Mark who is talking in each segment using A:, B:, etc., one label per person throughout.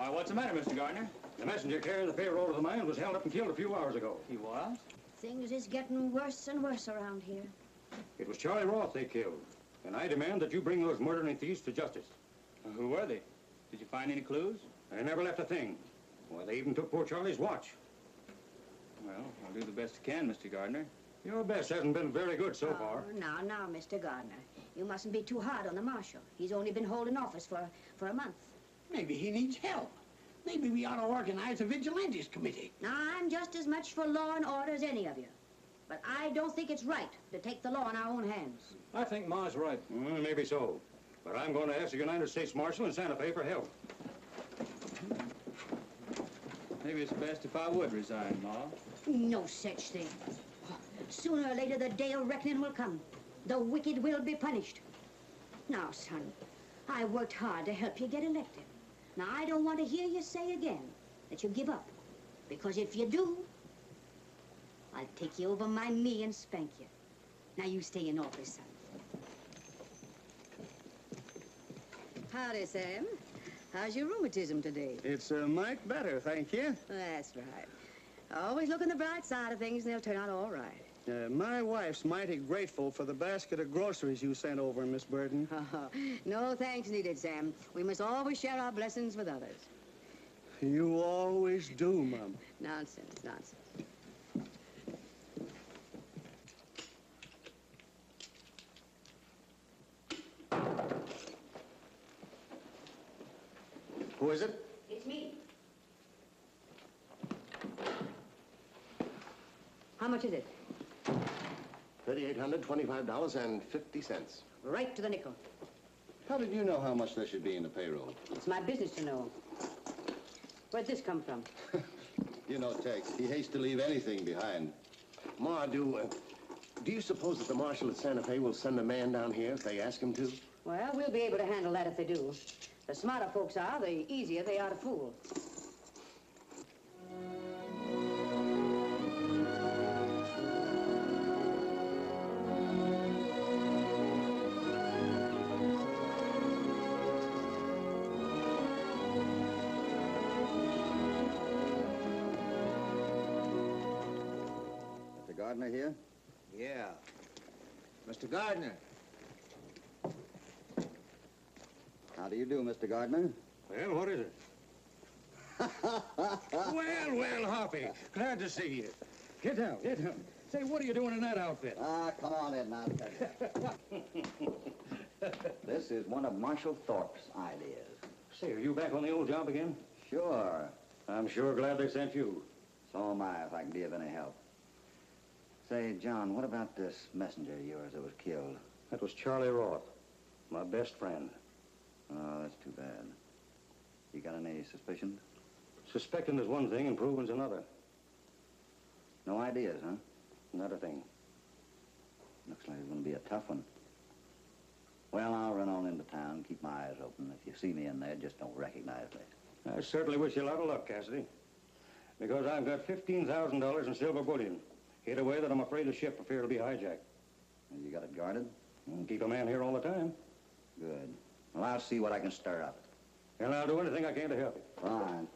A: Why, what's the matter, Mr. Gardner?
B: The messenger carrying the payroll to the mine was held up and killed a few hours ago.
A: He was?
C: Things is getting worse and worse around here.
B: It was Charlie Roth they killed. And I demand that you bring those murdering thieves to justice.
A: Who were they? Did you find any clues?
B: They never left a thing. Well, they even took poor Charlie's watch.
A: Well, I'll do the best I can, Mr. Gardner.
B: Your best hasn't been very good so far.
C: Now, Mr. Gardner. You mustn't be too hard on the marshal. He's only been holding office for a month.
D: Maybe he needs help. Maybe we ought to organize a vigilantes committee.
C: Now, I'm just as much for law and order as any of you. But I don't think it's right to take the law in our own hands.
E: I think Ma's right.
B: Maybe so. But I'm going to ask the United States Marshal in Santa Fe for help.
A: Maybe it's best if I would resign, Ma.
C: No such thing. Sooner or later, the day of reckoning will come. The wicked will be punished. Now, son, I worked hard to help you get elected. Now, I don't want to hear you say again that you give up. Because if you do, I'll take you over my knee and spank you. Now, you stay in office, son.
F: Howdy, Sam. How's your rheumatism today?
G: It's a mite better, thank you.
F: That's right. Always look on the bright side of things and they'll turn out all right.
G: My wife's mighty grateful for the basket of groceries you sent over, Miss Burton.
F: No thanks needed, Sam. We must always share our blessings with others.
G: You always do, Mum.
F: Nonsense, nonsense.
G: Who is it?
C: It's me. How much is it?
H: $3,825.50.
C: Right to the nickel.
H: How did you know how much there should be in the payroll?
C: It's my business to know. Where'd this come from?
H: You know, Tex, he hates to leave anything behind. Ma, do you suppose that the marshal at Santa Fe will send a man down here if they ask him to?
C: Well, we'll be able to handle that if they do. The smarter folks are, the easier they are to fool.
I: Mr. Gardner here?
J: Yeah. Mr. Gardner.
I: How do you do, Mr. Gardner?
B: Well, what is it? well, Hoppy. Glad to see you. Get down, get down. Say, what are you doing in that outfit?
I: Come on in now. This is one of Marshal Thorpe's ideas.
B: Say, are you back on the old job again?
I: Sure.
B: I'm sure glad they sent you.
I: So am I, if I can be of any help. Say, John, what about this messenger of yours that was killed?
B: That was Charlie Roth, my best friend.
I: Oh, that's too bad. You got any suspicions?
B: Suspecting is one thing and proving's another.
I: No ideas, huh?
B: Not a thing.
I: Looks like it's going to be a tough one. Well, I'll run on into town, keep my eyes open. If you see me in there, just don't recognize me.
B: I certainly wish you a lot of luck, Cassidy. Because I've got $15,000 in silver bullion. Hid away that I'm afraid the ship for fear it'll be hijacked.
I: You got it guarded?
B: Keep a man here all the time.
I: Good. Well, I'll see what I can stir up.
B: And I'll do anything I can to help you.
I: Fine.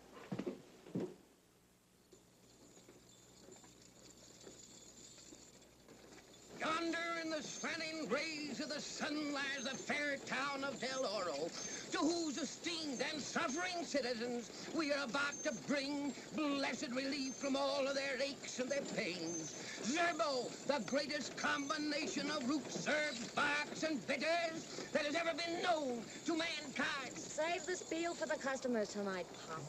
D: Yonder in the slanting rays of the sun lies the fair town of Del Oro, to whose esteemed and suffering citizens we are about to bring blessed relief from all of their aches and their pains. Zerbo, the greatest combination of roots, herbs, barks, and bitters that has ever been known to mankind.
K: Save the spiel for the customers tonight, Pop.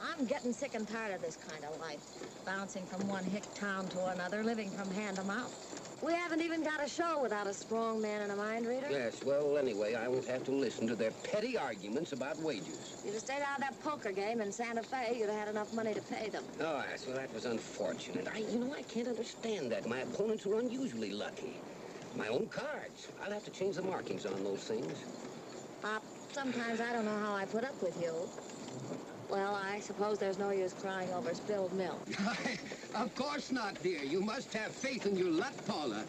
K: I'm getting sick and tired of this kind of life. Bouncing from one hick town to another, living from hand to mouth. We haven't even got a show without a strong man and a mind reader.
D: Yes, well, anyway, I won't have to listen to their petty arguments about wages.
K: You'd have stayed out of that poker game in Santa Fe, you'd have had enough money to pay them.
D: Oh, yes, well, that was unfortunate. I can't understand that. My opponents are unusually lucky. My own cards. I'll have to change the markings on those things.
K: Pop, sometimes I don't know how I put up with you. Well, I suppose there's no use crying over spilled milk.
D: Of course not, dear. You must have faith in your luck, Paula.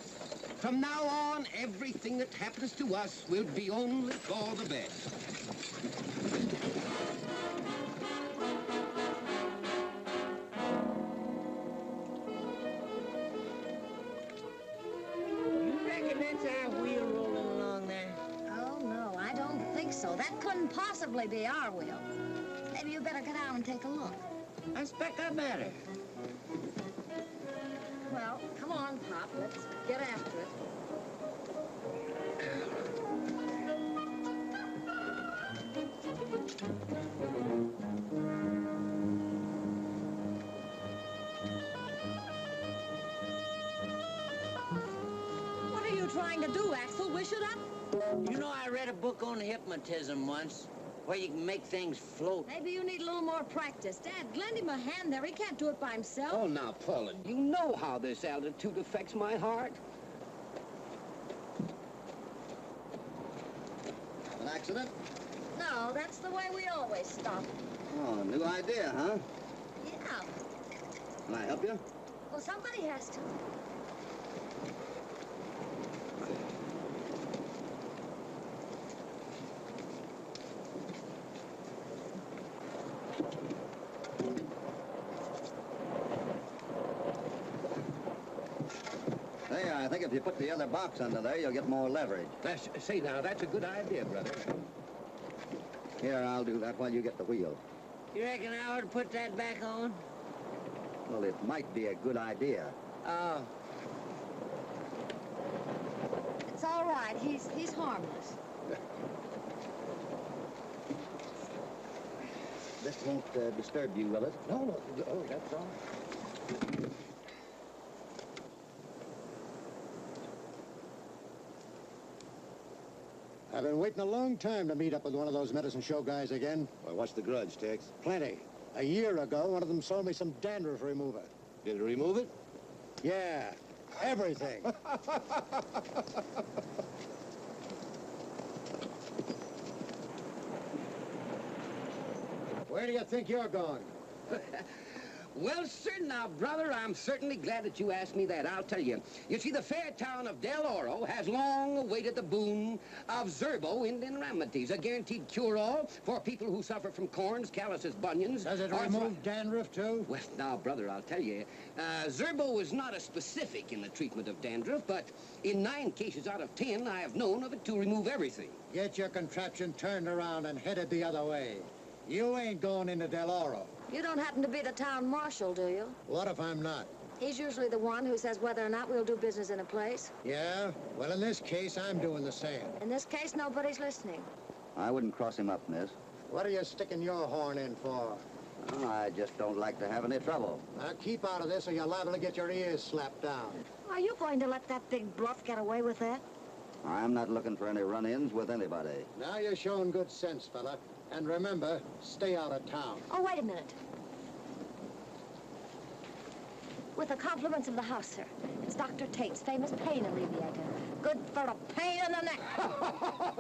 D: From now on, everything that happens to us will be only for the best.
K: couldn't possibly be our wheel. Maybe you better get out and take a look.
D: I expect I better.
K: Well, come on, Pop. Let's get after it. What are you trying to do, Axel? Wish it up?
D: You know, I read a book on hypnotism once, where you can make things float.
K: Maybe you need a little more practice. Dad, lend him a hand there. He can't do it by himself.
D: Oh, now, Paula, you know how this altitude affects my heart.
I: An accident?
K: No, that's the way we always stop.
I: Oh, new idea, huh?
K: Yeah.
I: Can I help you?
K: Well, somebody has to.
I: Hey, I think if you put the other box under there, you'll get more leverage.
D: Say, now, that's a good idea, brother.
I: Here, I'll do that while you get the wheel.
D: You reckon I ought to put that back on?
I: Well, it might be a good idea.
D: Oh.
K: It's all right. He's harmless.
I: This won't disturb you, will it?
D: No. Oh, that's all.
B: I've been waiting a long time to meet up with one of those medicine show guys again.
H: Well, what's the grudge, Tex?
B: Plenty. A year ago, one of them sold me some dandruff remover.
H: Did it remove it?
B: Yeah, everything. Where do you think you're going?
D: Well, sir, now, brother, I'm certainly glad that you asked me that. I'll tell you. You see, the fair town of Del Oro has long awaited the boon of Zerbo Indian remedies, a guaranteed cure-all for people who suffer from corns, calluses, bunions.
B: Does it remove dandruff, too?
D: Well, now, brother, I'll tell you. Zerbo is not a specific in the treatment of dandruff, but in 9 cases out of 10, I have known of it to remove everything.
B: Get your contraption turned around and headed the other way. You ain't going into Del Oro.
K: You don't happen to be the town marshal, do you?
B: What if I'm not?
K: He's usually the one who says whether or not we'll do business in a place.
B: Yeah? Well, in this case, I'm doing the same.
K: In this case, nobody's listening.
I: I wouldn't cross him up, miss.
B: What are you sticking your horn in for?
I: Oh, I just don't like to have any trouble.
B: Now, keep out of this or you're liable to get your ears slapped down.
K: Are you going to let that big bluff get away with that?
I: I'm not looking for any run-ins with anybody.
B: Now you're showing good sense, fella. And remember, stay out of town.
K: Oh, wait a minute. With the compliments of the house, sir. It's Dr. Tate's famous pain alleviator. Good for a pain in the neck.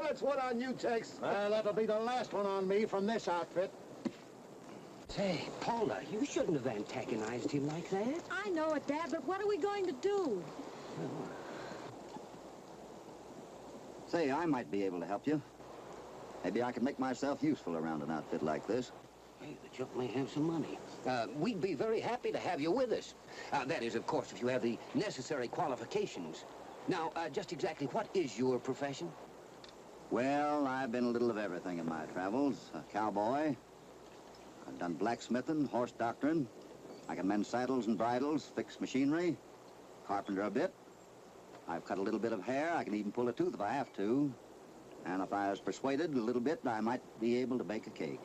H: That's one on you, Tex.
B: Well, that'll be the last one on me from this outfit.
D: Say, Paula, you shouldn't have antagonized him like that.
K: I know it, Dad, but what are we going to do?
I: Say, I might be able to help you. Maybe I could make myself useful around an outfit like this.
D: Hey, the Chuck may have some money. We'd be very happy to have you with us. That is, of course, if you have the necessary qualifications. Now, just exactly what is your profession?
I: Well, I've been a little of everything in my travels. A cowboy. I've done blacksmithing, horse doctoring. I can mend saddles and bridles, fix machinery, carpenter a bit. I've cut a little bit of hair. I can even pull a tooth if I have to. And if I was persuaded a little bit, I might be able to bake a cake.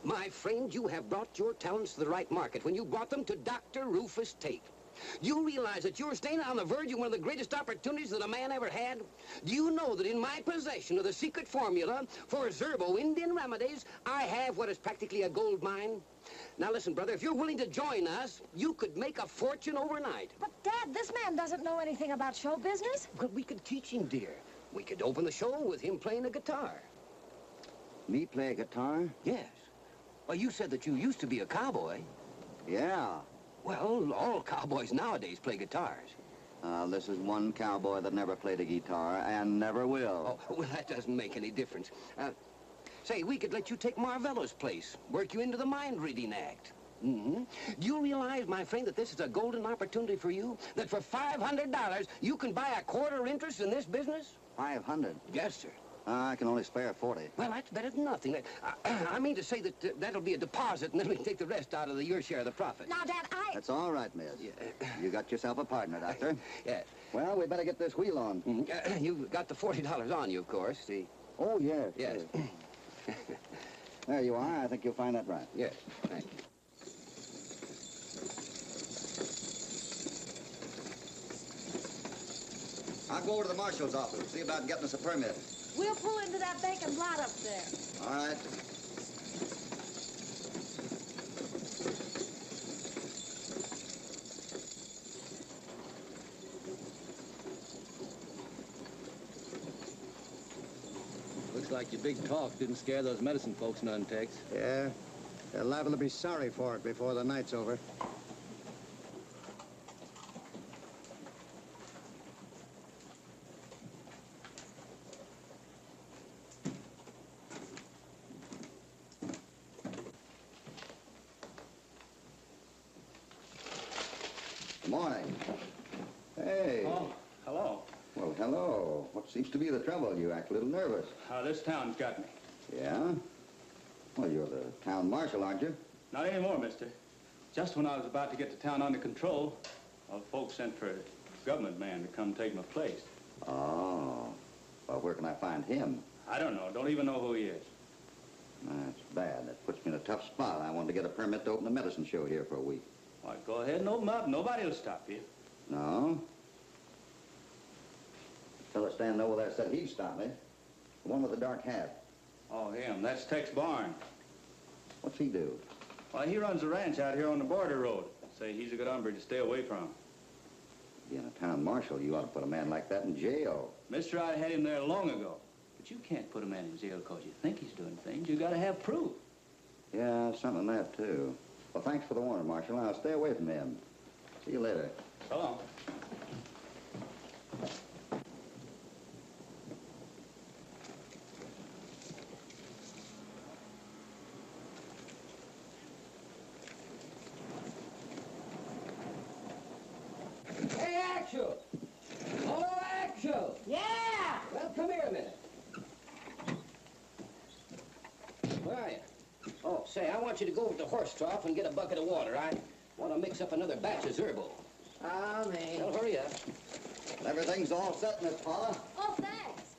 D: My friend, you have brought your talents to the right market when you brought them to Dr. Rufus Tate. Do you realize that you're standing on the verge of one of the greatest opportunities that a man ever had? Do you know that in my possession of the secret formula for Zerbo Indian remedies, I have what is practically a gold mine? Now listen, brother, if you're willing to join us, you could make a fortune overnight.
K: But, Dad, this man doesn't know anything about show business.
D: Well, we could teach him, dear. We could open the show with him playing the guitar.
I: Me play a guitar?
D: Yes. Well, you said that you used to be a cowboy.
I: Yeah.
D: Well, all cowboys nowadays play guitars.
I: This is one cowboy that never played a guitar and never will.
D: Oh, well, that doesn't make any difference. Say, we could let you take Marvello's place, work you into the mind-reading act. Mm-hmm. Do you realize, my friend, that this is a golden opportunity for you? That for $500, you can buy a quarter interest in this business?
I: 500?
D: Yes, sir.
I: I can only spare 40.
D: Well, that's better than nothing. I mean to say that that'll be a deposit, and then we take the rest out of your share of the profit.
K: Now, Dad,
I: That's all right, miss.
D: Yeah.
I: You got yourself a partner, Doctor.
D: Yeah.
I: Well, we better get this wheel on.
D: You've got the $40 on you, of course. See?
I: Oh, yes.
D: Yes.
I: There you are. I think you'll find that right.
D: Yes. Thank you.
I: I'll go over to the marshal's office, see about getting us a permit.
K: we'll pull into that vacant lot up there.
I: All right.
A: Looks like your big talk didn't scare those medicine folks none, Tex.
G: Yeah, they're liable to be sorry for it before the night's over.
I: Good morning. Hey.
A: Oh, hello.
I: Well, hello. What seems to be the trouble? You act a little nervous.
A: This town's got me.
I: Yeah? Well, you're the town marshal, aren't you?
A: Not anymore, mister. Just when I was about to get the town under control, folks sent for a government man to come take my place.
I: Oh. Well, where can I find him?
A: I don't know. Don't even know who he is.
I: That's bad. That puts me in a tough spot. I wanted to get a permit to open a medicine show here for a week.
A: Why, go ahead and open up. Nobody will stop you.
I: No? The fellow standing over there said he'd stop me. The one with the dark hat.
A: Oh, him. That's Tex Barnes.
I: What's he do?
A: Why, he runs a ranch out here on the border road. Say he's a good hombre to stay away from.
I: Being a town marshal, you ought to put a man like that in jail.
A: Mister, I had him there long ago. But you can't put a man in jail because you think he's doing things. You gotta have proof.
I: Yeah, something like that, too. Well, thanks for the warning, Marshal. I'll stay away from him. See you later.
A: So long.
D: Hey, Actual! Hello, Actual!
C: Yeah!
D: Well, come here a minute. Where are you? Oh, say, I want you to go over to the horse trough and get a bucket of water. I want to mix up another batch of Zerbo.
F: Oh, me.
D: Well, hurry up.
I: Everything's all set, Miss Paula.
K: Oh, thanks.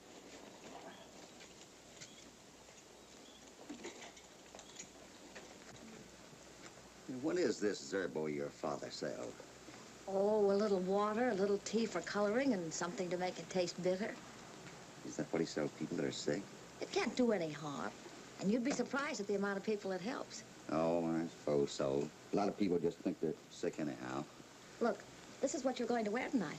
I: What is this Zerbo your father sells?
K: Oh, a little water, a little tea for coloring, and something to make it taste bitter.
I: Is that what he sells people that are sick?
K: It can't do any harm. And you'd be surprised at the amount of people it helps.
I: Oh, I suppose so. A lot of people just think they're sick anyhow.
K: Look, this is what you're going to wear tonight.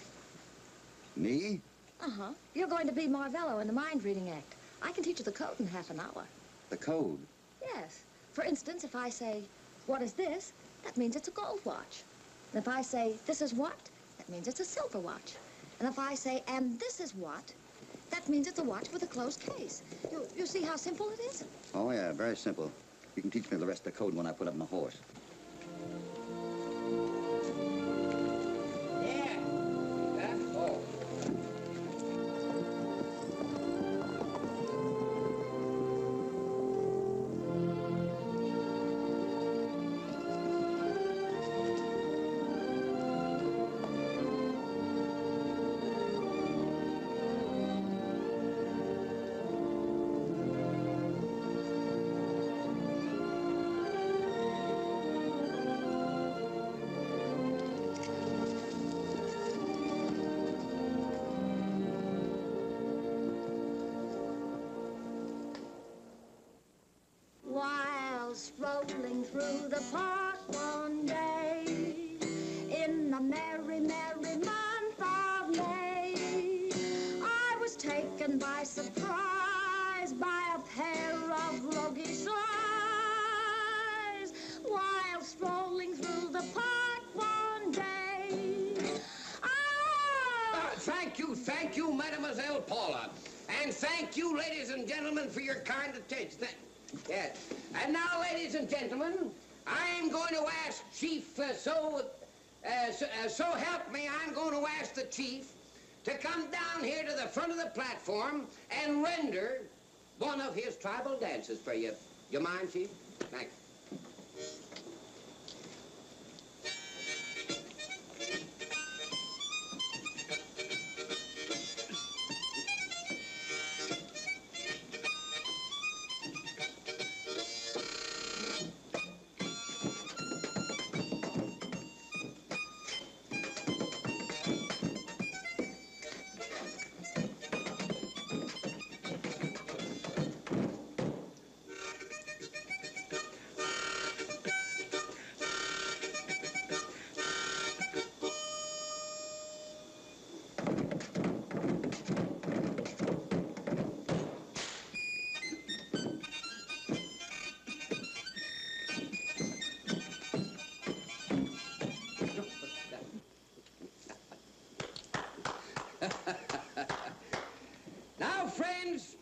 I: Me?
K: Uh-huh. You're going to be Marvello in the Mind Reading Act. I can teach you the code in half an hour.
I: The code?
K: Yes. For instance, if I say, what is this? That means it's a gold watch. And if I say, this is what? That means it's a silver watch. And if I say, and this is what? That means it's a watch with a closed case. You see how simple it is?
I: Oh, yeah, very simple. You can teach me the rest of the code when I put up my horse.
D: Yeah. That's all.
C: While strolling through the park one day, in the merry, merry month of May, I was taken by surprise by a pair of roguish eyes. While strolling through the park one day,
D: Thank you, Mademoiselle Paula. And thank you, ladies and gentlemen, for your kind attention. Yes. And now, ladies and gentlemen, I'm going to ask Chief, so help me, I'm going to ask the Chief to come down here to the front of the platform and render one of his tribal dances for you. You mind, Chief? Thanks. Now, friends,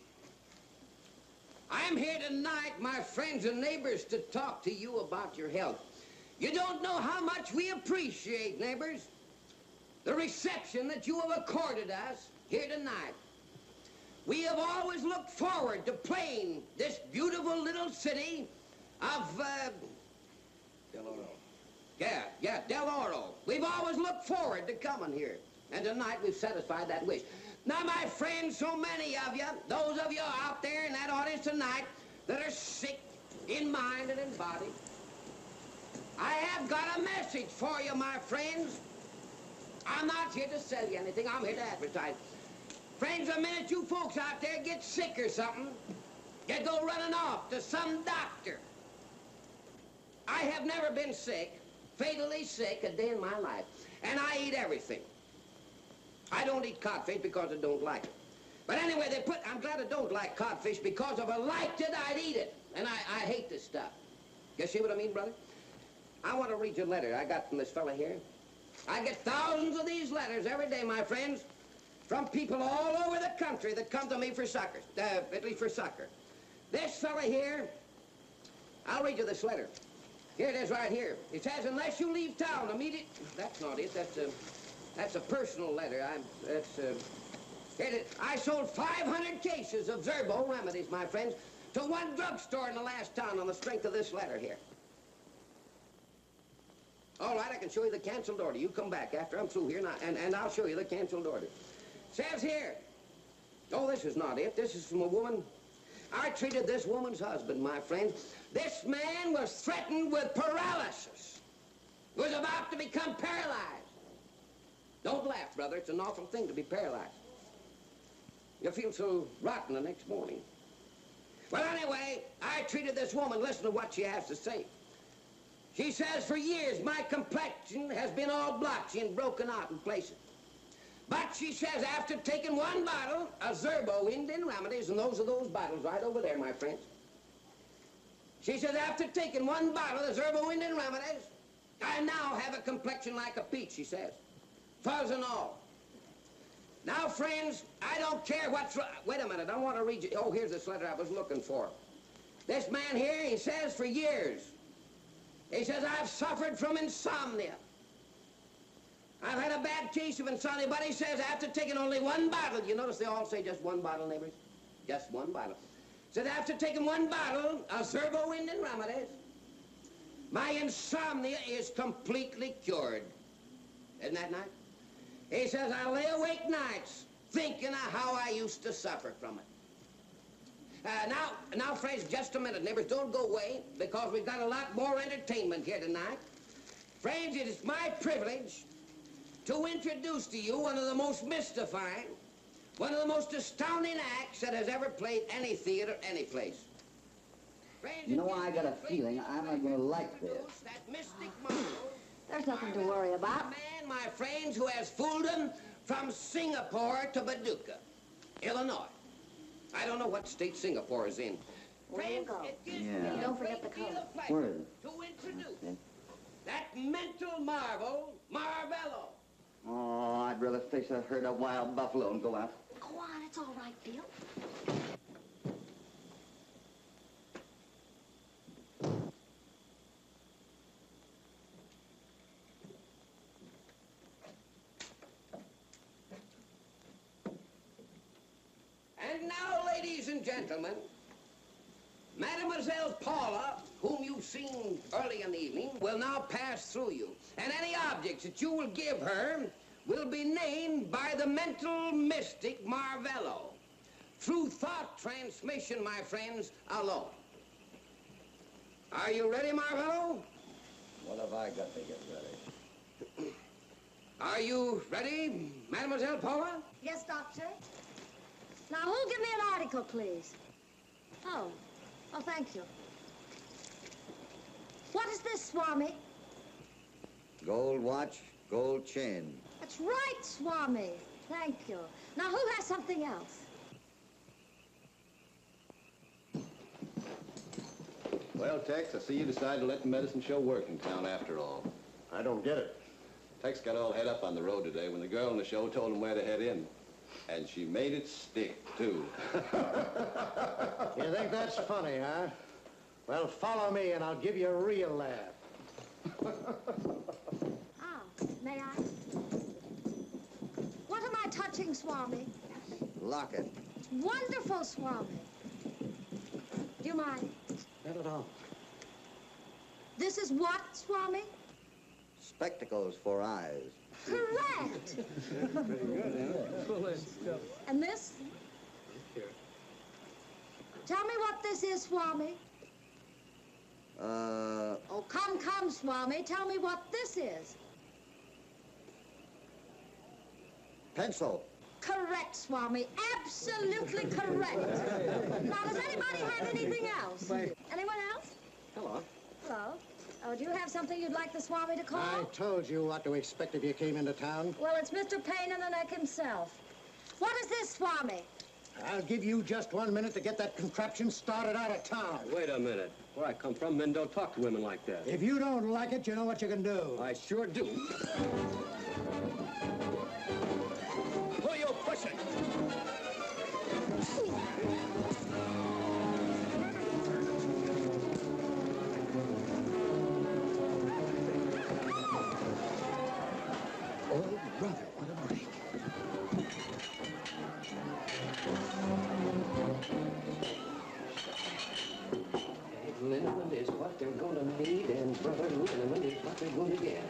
D: I'm here tonight, my friends and neighbors, to talk to you about your health. You don't know how much we appreciate, neighbors, the reception that you have accorded us here tonight. We have always looked forward to playing this beautiful little city of,
J: Del Oro.
D: Yeah, Del Oro. We've always looked forward to coming here. And tonight we've satisfied that wish. Now, my friends, so many of you, those of you out there in that audience tonight that are sick in mind and in body, I have got a message for you, my friends. I'm not here to sell you anything. I'm here to advertise. Friends, the minute you folks out there get sick or something, you go running off to some doctor. I have never been sick, fatally sick, a day in my life. And I eat everything. I don't eat codfish because I don't like it. But anyway, I'm glad I don't like codfish, because if I liked it, I'd eat it. And I hate this stuff. You see what I mean, brother? I want to read you a letter I got from this fella here. I get thousands of these letters every day, my friends, from people all over the country that come to me for succor, at least for succor. This fella here, I'll read you this letter. Here it is right here. It says, unless you leave town immediately... That's not it. That's a personal letter. I sold 500 cases of Zerbo remedies, my friends, to one drugstore in the last town on the strength of this letter here. All right, I can show you the canceled order. You come back after I'm through here, and I'll show you the canceled order. Says here, oh, this is not it. This is from a woman. I treated this woman's husband, my friend. This man was threatened with paralysis. He was about to become paralyzed. Don't laugh, brother. It's an awful thing to be paralyzed. You feel so rotten the next morning. Well, anyway, I treated this woman. Listen to what she has to say. She says, for years, my complexion has been all blotchy and broken out in places. But she says, after taking one bottle of Zerbo Indian remedies, and those are those bottles right over there, my friends. She says, after taking one bottle of Zerbo Indian remedies, I now have a complexion like a peach, she says. Fuzz and all. Now, friends, I don't care what's wrong. Wait a minute, I want to read you. Oh, here's this letter I was looking for. This man here, he says, for years, he says, I've suffered from insomnia. I've had a bad case of insomnia, but he says, after taking only one bottle, you notice they all say just one bottle, neighbors? Just one bottle. Said, after taking one bottle of Zerbo Indian remedies, my insomnia is completely cured. Isn't that nice? He says, I lay awake nights thinking of how I used to suffer from it. Now, friends, just a minute, neighbors, don't go away, because we've got a lot more entertainment here tonight. Friends, it is my privilege to introduce to you one of the most mystifying, one of the most astounding acts that has ever played any theater, any place. Friends,
I: You know, I got a feeling I'm not going to like this.
D: That mystic Marshal,
K: There's nothing to worry about.
D: a man, my friends, who has fooled them from Singapore to Paducah, Illinois. I don't know what state Singapore is in.
K: Where you
D: Friends,
K: go.
D: it gives
I: Yeah.
D: me a
K: Don't forget
D: great
K: the
D: deal
K: color.
D: of pleasure
I: Where is it?
D: to introduce
I: Okay.
D: that mental marvel, Marvello.
I: Oh, I'd rather face a herd of wild buffalo and go out.
K: Go on, it's all right, Bill.
D: gentlemen, Mademoiselle Paula, whom you've seen early in the evening, will now pass through you. And any objects that you will give her will be named by the mental mystic Marvello. Through thought transmission, my friends, alone. Are you ready, Marvello?
J: What have I got to get ready?
D: Are you ready, Mademoiselle Paula?
K: Yes, Doctor. Now, who'll give me an article, please? Oh, thank you. What is this, Swami?
I: Gold watch, gold chain.
K: That's right, Swami. Thank you. Now, who has something else?
H: Well, Tex, I see you decided to let the medicine show work in town after all.
B: I don't get it.
H: Tex got all head up on the road today when the girl in the show told him where to head in. And she made it stick, too.
B: You think that's funny, huh? Well, follow me and I'll give you a real laugh.
K: May I? What am I touching, Swami?
I: Locket.
K: It's wonderful, Swami. Do you mind?
B: Not at all.
K: This is what, Swami?
I: Spectacles for eyes.
K: Correct. And this? Tell me what this is, Swami. Oh, come, Swami. Tell me what this is.
I: Pencil.
K: Correct, Swami. Absolutely correct. Now, does anybody have anything else? Anyone else?
B: Hello.
K: Hello. Oh, do you have something you'd like the Swami to call?
B: I told you what to expect if you came into town.
K: Well, it's Mr. Pain in the Neck himself. What is this, Swami?
B: I'll give you just 1 minute to get that contraption started out of town.
E: Wait a minute. Where I come from, men don't talk to women like that.
B: If you don't like it, you know what you can do.
E: I sure do.
D: Who are you pushing?
J: Oh, brother, what a break. Liniment is what they're gonna need, and brother, liniment is what they're gonna get.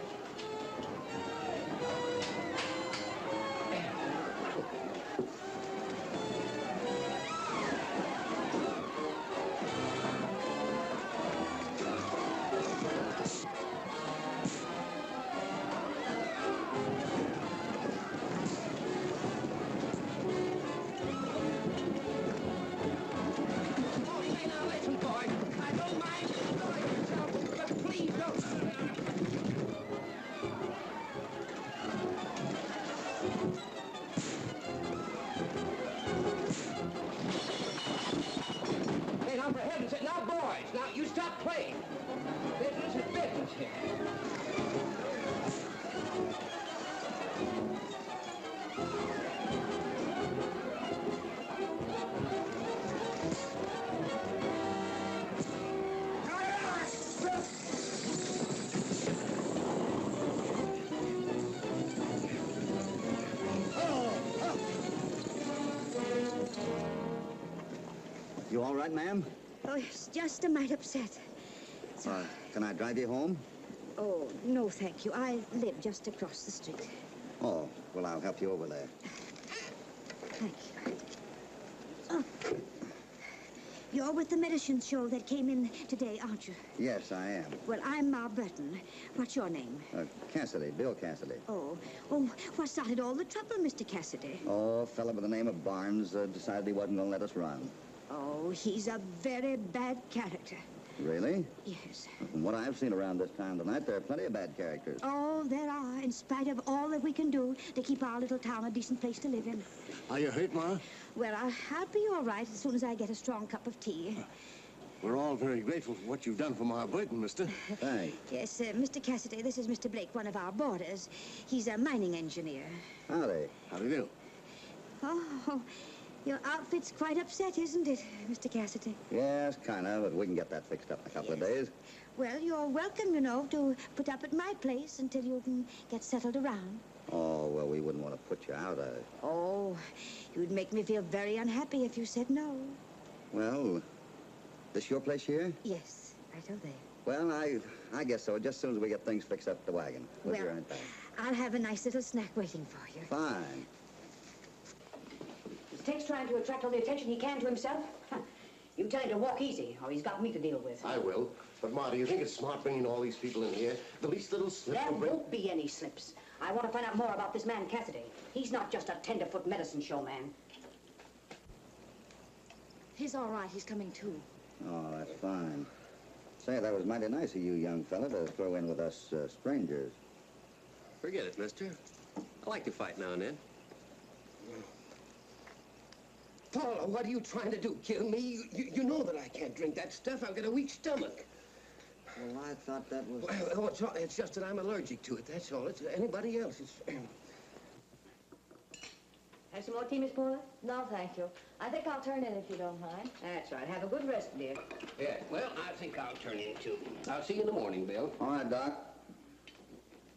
D: Now, you stop playing. This is business here.
I: You all right, ma'am?
C: Oh, it's just a mite upset.
I: Can I drive you home?
C: Oh, no, thank you. I live just across the street.
I: Oh, well, I'll help you over there.
C: Thank you. Oh. You're with the medicine show that came in today, aren't you?
I: Yes, I am.
C: Well, I'm Ma Burton. What's your name?
I: Cassidy, Bill Cassidy.
C: Oh, what started all the trouble, Mr. Cassidy?
I: Oh, a fellow by the name of Barnes decided he wasn't going to let us run.
C: Oh, he's a very bad character.
I: Really?
C: Yes.
I: From what I've seen around this town tonight, there are plenty of bad characters.
C: Oh, there are, in spite of all that we can do to keep our little town a decent place to live in.
B: Are you hurt, Ma?
C: Well, I'll be all right as soon as I get a strong cup of tea.
B: We're all very grateful for what you've done for Ma Burton, mister.
I: Thanks.
C: Yes, Mr. Cassidy, this is Mr. Blake, one of our boarders. He's a mining engineer.
I: Howdy.
B: How do you do?
C: Oh, your outfit's quite upset, isn't it, Mr. Cassidy?
I: Yes, kind of, but we can get that fixed up in a couple of days.
C: Well, you're welcome, you know, to put up at my place until you can get settled around.
I: Oh, well, we wouldn't want to put you out.
C: Oh, you'd make me feel very unhappy if you said no.
I: Well, this your place here?
F: Yes, right over there.
I: Well, I guess so. Just as soon as we get things fixed up at the wagon. We'll be right back.
F: I'll have a nice little snack waiting for you.
I: Fine.
C: Is Tex trying to attract all the attention he can to himself? You tell him to walk easy, or he's got me to deal with.
H: I will. But, Ma, do you think it's smart bringing all these people in here? The least little slip
C: There
H: will bring...
C: won't be any slips. I want to find out more about this man, Cassidy. He's not just a tenderfoot medicine show man.
K: He's all right. He's coming too.
I: Oh, that's fine. Say, that was mighty nice of you, young fella, to throw in with us strangers.
E: Forget it, mister. I like to fight now and then.
D: Paula, what are you trying to do? Kill me? You know that I can't drink that stuff. I've got a weak stomach.
I: Well, I thought that was...
D: Well, it's just that I'm allergic to it, that's all. It's anybody else.
C: Have some more tea, Miss Paula?
K: No, thank you. I think I'll turn in if you don't mind.
C: That's right. Have a good rest, dear.
D: Yeah, well, I think I'll turn in, too. I'll see you in the morning, Bill.
I: All right, Doc.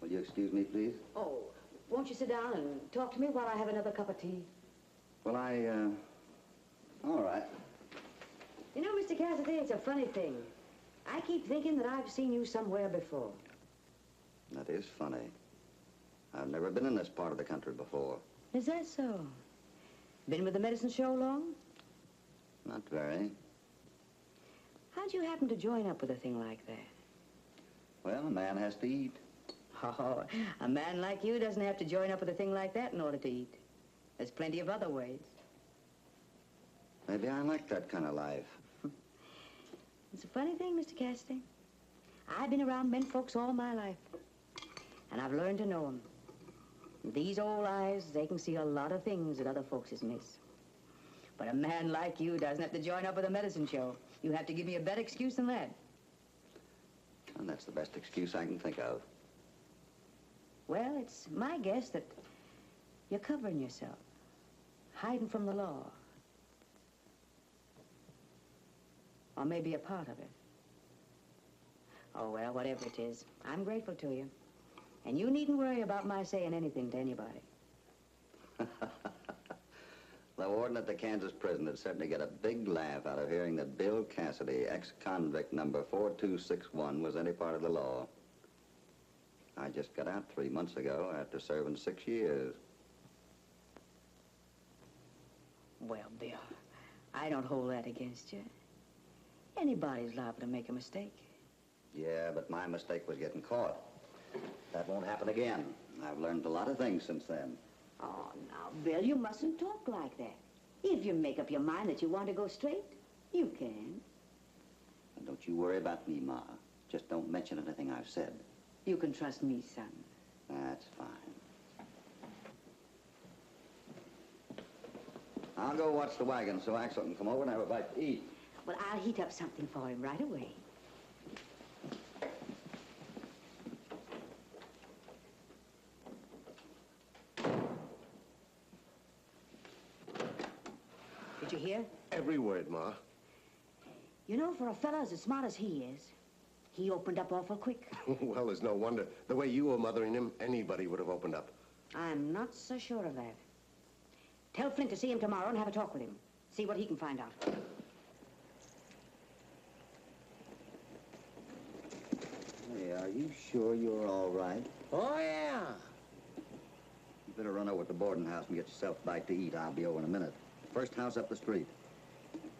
I: Will you excuse me, please?
C: Oh, won't you sit down and talk to me while I have another cup of tea?
I: Well, all right.
C: You know, Mr. Cassidy, it's a funny thing. I keep thinking that I've seen you somewhere before.
I: That is funny. I've never been in this part of the country before.
C: Is that so? Been with the medicine show long?
I: Not very.
C: How'd you happen to join up with a thing like that?
I: Well, a man has to eat.
C: Oh, a man like you doesn't have to join up with a thing like that in order to eat. There's plenty of other ways.
I: Maybe I like that kind of life.
C: It's a funny thing, Mr. Cassidy. I've been around men folks all my life, and I've learned to know them. These old eyes, they can see a lot of things that other folks miss. But a man like you doesn't have to join up with a medicine show. You have to give me a better excuse than that.
I: And that's the best excuse I can think of.
C: Well, it's my guess that you're covering yourself, hiding from the law. Or maybe a part of it. Oh, well, whatever it is, I'm grateful to you. And you needn't worry about my saying anything to anybody.
I: The warden at the Kansas prison would certainly get a big laugh out of hearing that Bill Cassidy, ex-convict number 4261, was any part of the law. I just got out 3 months ago after serving 6 years.
C: Well, Bill, I don't hold that against you. Anybody's liable to make a mistake.
I: Yeah, but my mistake was getting caught. That won't happen again. I've learned a lot of things since then.
C: Oh, now, Bill, you mustn't talk like that. If you make up your mind that you want to go straight, you can.
I: And don't you worry about me, Ma. Just don't mention anything I've said.
C: You can trust me, son.
I: That's fine. I'll go watch the wagon so Axel can come over and have a bite to eat.
C: Well, I'll heat up something for him right away. Did you hear?
H: Every word, Ma.
C: You know, for a fella as smart as he is, he opened up awful quick.
H: Well, there's no wonder. The way you were mothering him, anybody would have opened up.
C: I'm not so sure of that. Tell Flint to see him tomorrow and have a talk with him. See what he can find out.
I: Hey, are you sure you're all right?
J: Oh, yeah.
I: You better run over to the boarding house and get yourself a bite to eat. I'll be over in a minute. First house up the street.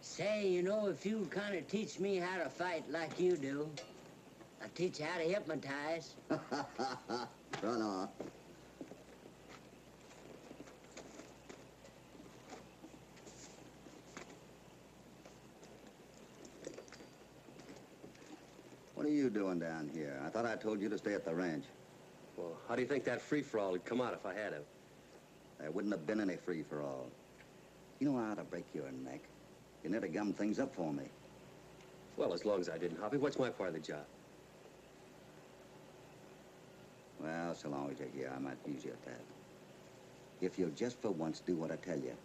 J: Say, you know, if you kind of teach me how to fight like you do, I'll teach you how to hypnotize.
I: Run on. What are you doing down here? I thought I told you to stay at the ranch.
E: Well, how do you think that free-for-all would come out if I had him?
I: There wouldn't have been any free-for-all. You know I ought to break your neck. You nearly gummed things up for me.
E: Well, as long as I didn't, Hoppy, what's my part of the job?
I: Well, so long as you're here, I might use you at that. If you'll just for once do what I tell you.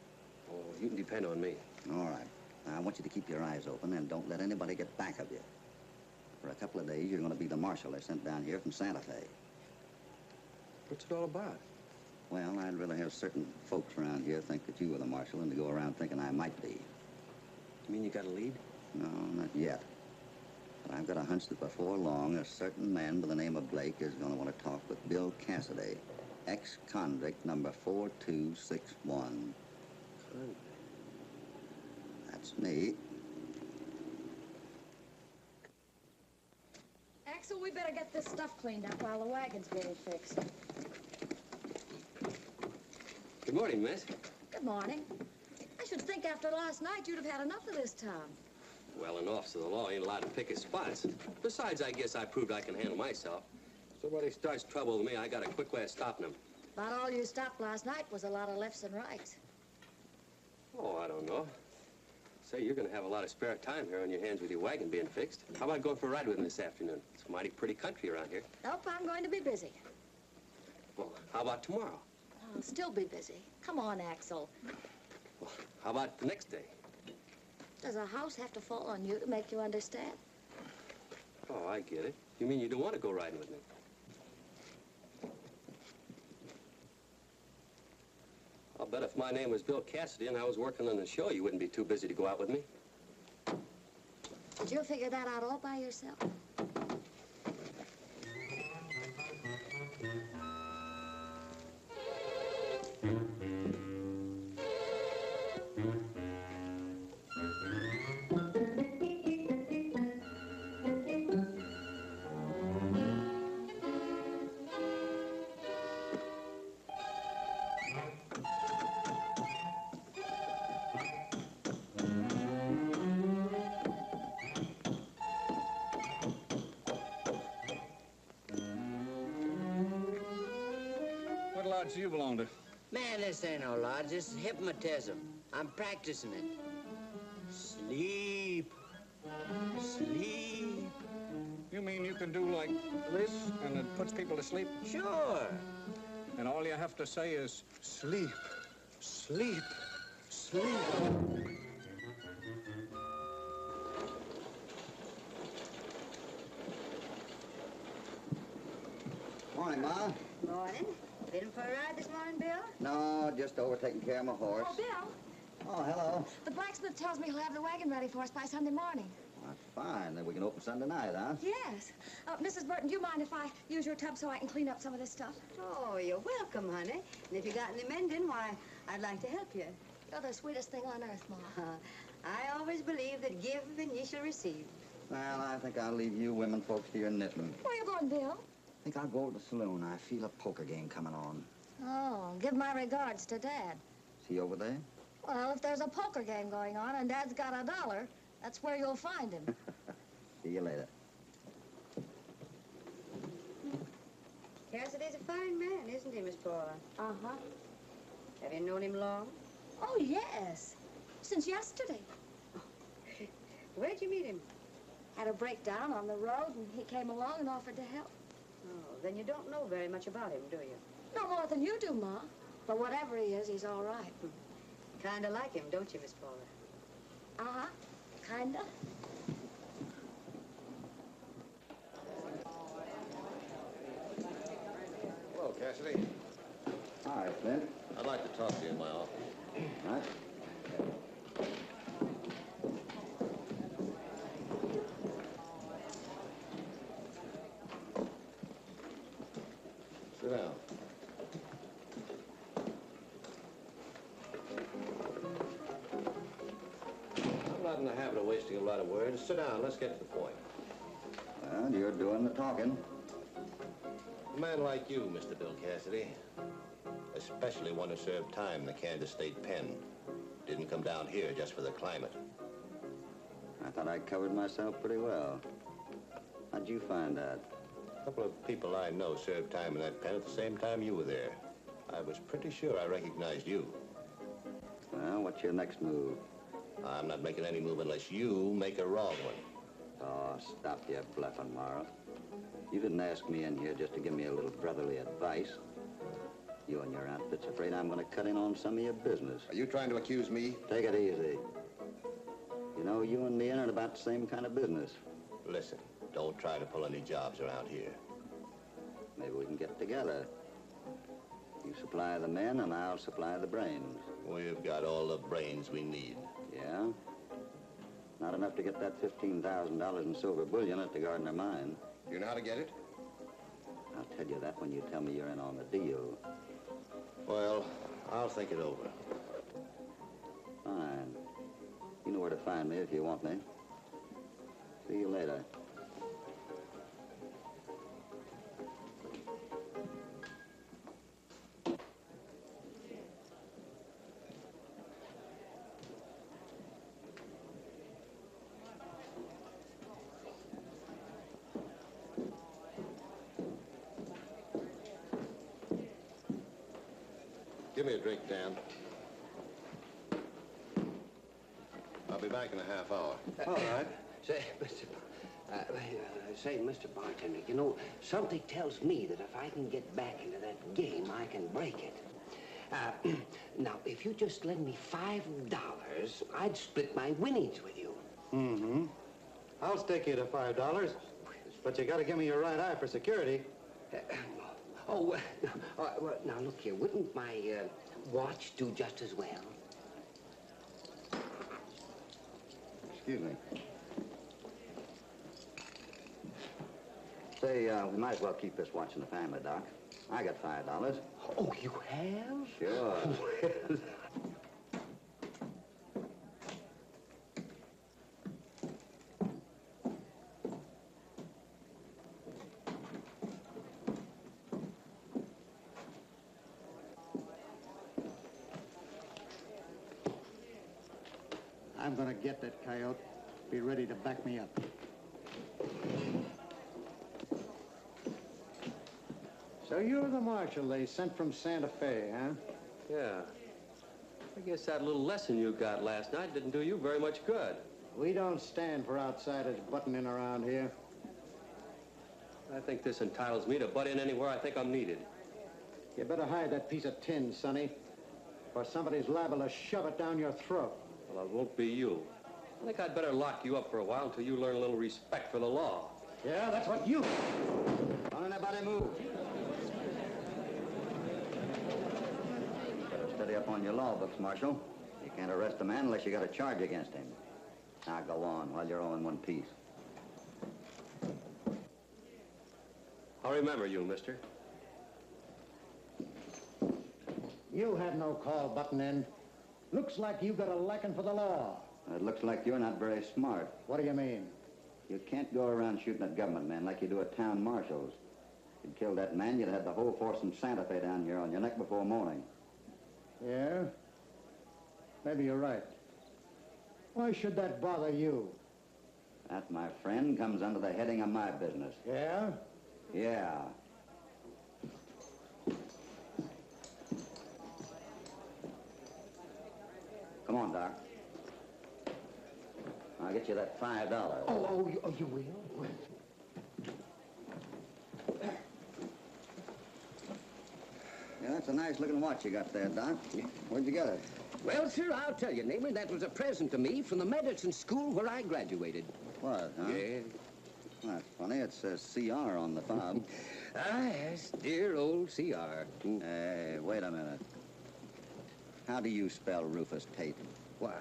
E: Oh, you can depend on me.
I: All right. Now, I want you to keep your eyes open and don't let anybody get back of you. For a couple of days, you're going to be the marshal they sent down here from Santa Fe.
E: What's it all about?
I: Well, I'd rather have certain folks around here think that you were the marshal than to go around thinking I might be.
E: You mean you got a lead?
I: No, not yet. But I've got a hunch that before long, a certain man by the name of Blake is going to want to talk with Bill Cassidy, ex-convict number 4261. That's me.
K: Axel, we better get this stuff cleaned up while the wagon's getting fixed.
E: Good morning, miss.
K: Good morning. I should think after last night you'd have had enough of this town.
E: Well, an officer of the law ain't allowed to pick his spots. Besides, I guess I proved I can handle myself. Somebody starts trouble with me, I got a quick way of stopping him.
K: About all you stopped last night was a lot of lefts and rights.
E: Oh, I don't know. Say, you're going to have a lot of spare time here on your hands with your wagon being fixed. How about going for a ride with me this afternoon? It's a mighty pretty country around here.
K: Nope, I'm going to be busy.
E: Well, how about tomorrow?
K: I'll still be busy. Come on, Axel.
E: Well, how about the next day?
K: Does a house have to fall on you to make you understand?
E: Oh, I get it. You mean you don't want to go riding with me? I'll bet if my name was Bill Cassidy and I was working on the show, you wouldn't be too busy to go out with me.
K: Did you figure that out all by yourself?
A: What lodge do you belong to?
J: Man, this ain't no lodge. This is hypnotism. I'm practicing it. Sleep. Sleep.
A: You mean you can do like this and it puts people to sleep?
J: Sure.
A: And all you have to say is sleep, sleep, sleep.
I: Morning, Ma.
C: Morning. Been for a ride this morning, Bill?
I: No, just over taking care of my horse.
K: Oh, Bill,
I: Oh, hello.
K: the blacksmith tells me he'll have the wagon ready for us by Sunday morning.
I: That's fine. Then we can open Sunday night, huh?
K: Yes. Mrs. Burton, do you mind if I use your tub so I can clean up some of this stuff?
C: Oh, you're welcome, honey. And if you got any mending, why, I'd like to help you.
K: You're the sweetest thing on earth, Ma.
C: I always believe that give and ye shall receive.
I: Well, I think I'll leave you women folks to your knitting.
K: Where you going, Bill?
I: I think I'll go to the saloon. I feel a poker game coming on.
K: Oh, give my regards to Dad.
I: Is he over there?
K: Well, if there's a poker game going on and Dad's got $1, that's where you'll find him.
I: See you later.
C: Cassidy's a fine man, isn't he, Miss Paula?
K: Uh-huh.
C: Have you known him long?
K: Oh, yes. Since yesterday.
C: Where'd you meet him?
K: Had a breakdown on the road, and he came along and offered to help.
C: Oh, then you don't know very much about him, do you?
K: No more than you do, Ma. But whatever he is, he's all right.
C: Kinda like him, don't you, Miss Paula?
K: Uh-huh. Kinda.
H: Hello, Cassidy.
I: Hi, Flint.
H: I'd like to talk to you in my office.
I: Right.
H: Sit down. I'm not in the habit of wasting a lot of words. Sit down. Let's get to the point.
I: Well, you're doing the talking.
H: A man like you, Mr. Bill Cassidy, especially one who served time in the Kansas State Pen, didn't come down here just for the climate.
I: I thought I covered myself pretty well. How'd you find out?
H: A couple of people I know served time in that pen at the same time you were there. I was pretty sure I recognized you.
I: Well, what's your next move?
H: I'm not making any move unless you make a wrong one.
I: Oh, stop your bluffing, Morrow. You didn't ask me in here just to give me a little brotherly advice. You and your outfit's afraid I'm going to cut in on some of your business.
H: Are you trying to accuse me?
I: Take it easy. You know, you and me are in about the same kind of business.
H: Listen, don't try to pull any jobs around here.
I: Maybe we can get together. You supply the men and I'll supply the brains.
H: We've got all the brains we need.
I: Yeah? Not enough to get that $15,000 in silver bullion at the Gardner mine.
H: You know how to get it?
I: I'll tell you that when you tell me you're in on the deal.
H: Well, I'll think it over.
I: Fine. You know where to find me if you want me. See you later.
H: Give me a drink, Dan. I'll be back in a half hour.
L: All right. Say, Mr. Bartender, you know, something tells me that if I can get back into that game, I can break it. Now, if you just lend me $5, I'd split my winnings with you.
B: Mm-hmm. I'll stake you to $5, but you got to give me your right eye for security.
L: Well, now, look here. Wouldn't my watch do just as well?
I: Excuse me. Say, we might as well keep this watch in the family, Doc. I got $5.
L: Oh, you have?
I: Sure.
L: Well,
G: I'm gonna get that coyote. Be ready to back me up. So you're the marshal they sent from Santa Fe, huh?
E: Yeah. I guess that little lesson you got last night didn't do you very much good.
G: We don't stand for outsiders butting in around here.
E: I think this entitles me to butt in anywhere I think I'm needed.
G: You better hide that piece of tin, Sonny, or somebody's liable to shove it down your throat.
E: Well, it won't be you. I think I'd better lock you up for a while until you learn a little respect for the law.
G: Yeah, that's what you...
I: Don't anybody move. Better study up on your law books, Marshal. You can't arrest a man unless you got a charge against him. Now go on while you're all in one piece.
E: I'll remember you, mister.
G: You had no call button in. Looks like you got a liking for the law.
I: It looks like you're not very smart.
G: What do you mean?
I: You can't go around shooting at government men like you do at town marshals. If you'd killed that man, you'd have the whole force from Santa Fe down here on your neck before morning.
G: Yeah? Maybe you're right. Why should that bother you?
I: That, my friend, comes under the heading of my business.
G: Yeah?
I: Yeah. Come on, Doc. I'll get you that $5.
L: Oh, you will?
I: Yeah, that's a nice-looking watch you got there, Doc. Where'd you get it?
D: Well, sir, I'll tell you, neighbor, that was a present to me from the medicine school where I graduated.
I: What, huh?
D: Yeah.
I: Well, that's funny. It says CR on the fob.
D: Ah, yes, dear old CR.
I: Hey, wait a minute. How do you spell Rufus Tate?
D: Why,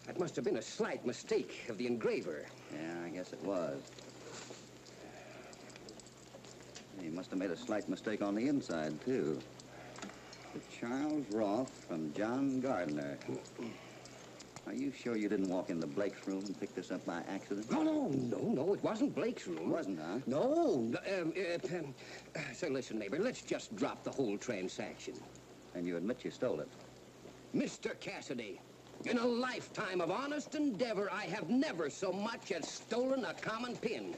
D: that must have been a slight mistake of the engraver.
I: Yeah, I guess it was. He must have made a slight mistake on the inside, too. To Charles Roth from John Gardner. Are you sure you didn't walk into Blake's room and pick this up by accident?
D: No, it wasn't Blake's room.
I: It wasn't, huh?
D: No. So listen, neighbor, let's just drop the whole transaction.
I: And you admit you stole it?
D: Mr. Cassidy, in a lifetime of honest endeavor, I have never so much as stolen a common pin.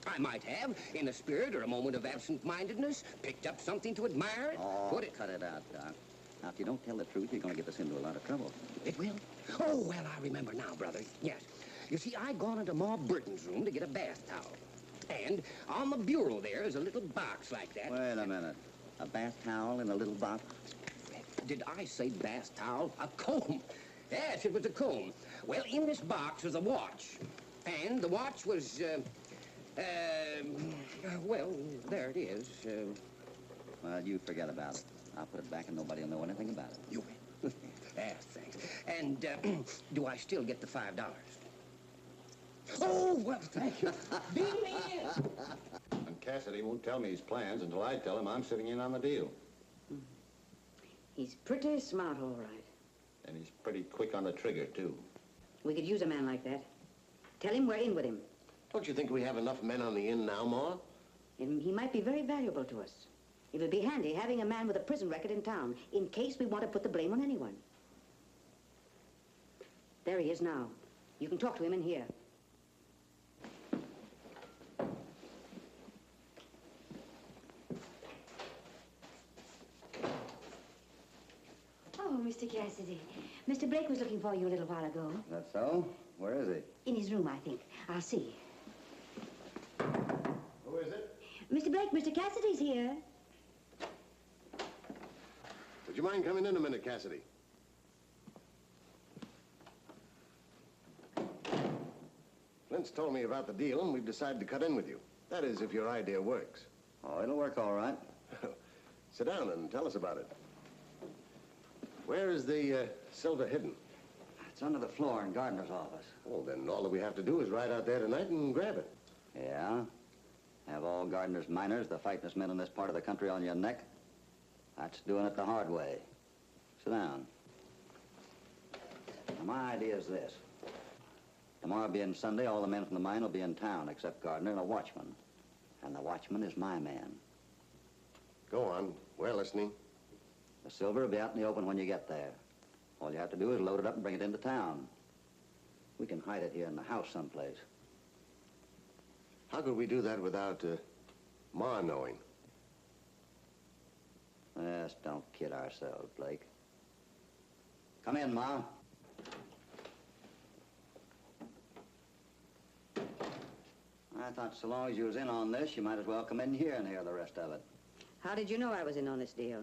D: I might have, in a spirit or a moment of absent-mindedness, picked up something to admire.
I: Oh, cut it out, Doc. Now, if you don't tell the truth, you're going to get us into a lot of trouble.
D: It will? Oh, well, I remember now, brother. Yes. You see, I'd gone into Ma Burton's room to get a bath towel. And on the bureau there is a little box like that.
I: Wait a minute. A bath towel in a little box?
D: Did I say bath towel? A comb. Yes, it was a comb. Well, in this box was a watch. And the watch was, well, there it is.
I: Well, you forget about it. I'll put it back and nobody will know anything about it.
D: You will.
L: thanks. And do I still get the $5? Oh, well, thank you. Beat me in.
H: And Cassidy won't tell me his plans until I tell him I'm sitting in on the deal.
C: He's pretty smart, all right.
H: And he's pretty quick on the trigger, too.
C: We could use a man like that. Tell him we're in with him.
M: Don't you think we have enough men on the inn now, Ma?
C: And he might be very valuable to us. It would be handy having a man with a prison record in town in case we want to put the blame on anyone. There he is now. You can talk to him in here. Oh, Mr. Cassidy. Mr. Blake was looking for you a little while ago.
I: That's so? Where is he?
C: In his room, I think. I'll see.
H: Who is it?
C: Mr. Blake, Mr. Cassidy's here.
M: Would you mind coming in a minute, Cassidy? Flint's told me about the deal, and we've decided to cut in with you. That is, if your idea works.
I: Oh, it'll work all right.
M: Sit down and tell us about it. Where is the silver hidden?
I: It's under the floor in Gardner's office.
M: Well, then all that we have to do is ride out there tonight and grab it.
I: Yeah? Have all Gardner's miners, the fightingest men in this part of the country, on your neck? That's doing it the hard way. Sit down. Now, my idea is this. Tomorrow being Sunday, all the men from the mine will be in town, except Gardner and a watchman. And the watchman is my man.
M: Go on. We're listening.
I: The silver will be out in the open when you get there. All you have to do is load it up and bring it into town. We can hide it here in the house someplace.
M: How could we do that without Ma knowing?
I: Yes, don't kid ourselves, Blake. Come in, Ma. I thought so long as you was in on this, you might as well come in here and hear the rest of it.
C: How did you know I was in on this deal?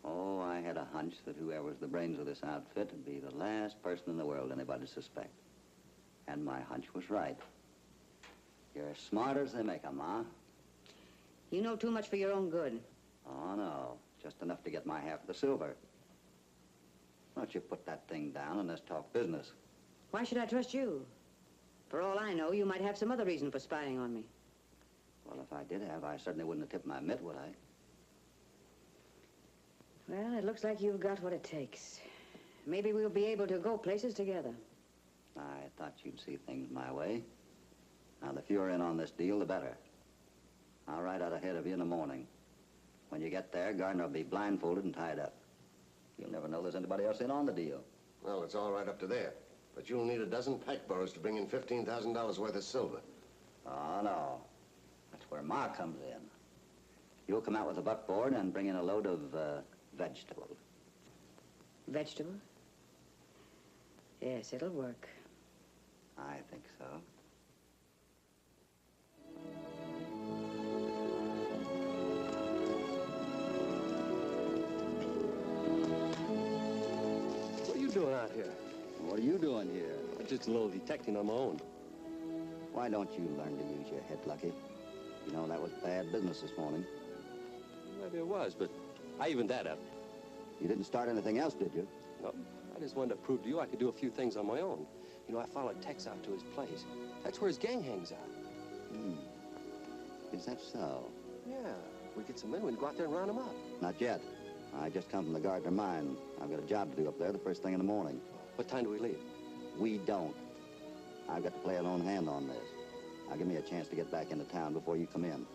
I: Oh, I had a hunch that whoever was the brains of this outfit would be the last person in the world anybody'd suspect. And my hunch was right. You're as smart as they make 'em, Ma.
C: You know too much for your own good.
I: Oh, no. Just enough to get my half of the silver. Why don't you put that thing down and let's talk business?
C: Why should I trust you? For all I know, you might have some other reason for spying on me.
I: Well, if I did have, I certainly wouldn't have tipped my mitt, would I?
C: Well, it looks like you've got what it takes. Maybe we'll be able to go places together.
I: I thought you'd see things my way. Now, the fewer in on this deal, the better. I'll ride out ahead of you in the morning. When you get there, Gardner will be blindfolded and tied up. You'll never know there's anybody else in on the deal.
M: Well, it's all right up to there. But you'll need a dozen pack burros to bring in $15,000 worth of silver.
I: Oh, no. That's where Ma comes in. You'll come out with a buckboard and bring in a load of vegetables.
C: Vegetables? Yes, it'll work.
I: I think so.
E: What are you doing out here?
I: What are you doing here?
E: Just a little detecting on my own.
I: Why don't you learn to use your head, Lucky? You know, that was bad business this morning.
E: Maybe it was, but I evened that up.
I: You didn't start anything else, did you?
E: No, I just wanted to prove to you I could do a few things on my own. You know, I followed Tex out to his place. That's where his gang hangs out.
I: Is that so?
E: Yeah, we get some men, we can go out there and round them up.
I: Not yet. I just come from the Gardner mine. I've got a job to do up there the first thing in the morning.
E: What time do we leave?
I: We don't. I've got to play a lone hand on this. Now, give me a chance to get back into town before you come in.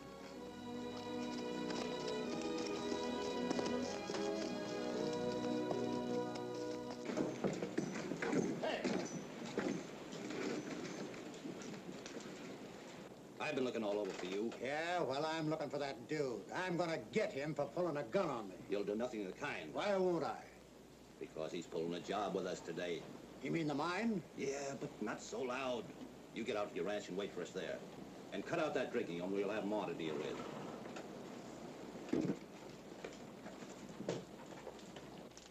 H: I've been looking all over for you.
G: Yeah, well, I'm looking for that dude. I'm gonna get him for pulling a gun on me.
H: You'll do nothing of the kind.
G: Why won't I?
H: Because he's pulling a job with us today.
G: You mean the mine?
H: Yeah, but not so loud. You get out to your ranch and wait for us there. And cut out that drinking, and we'll have more to deal with.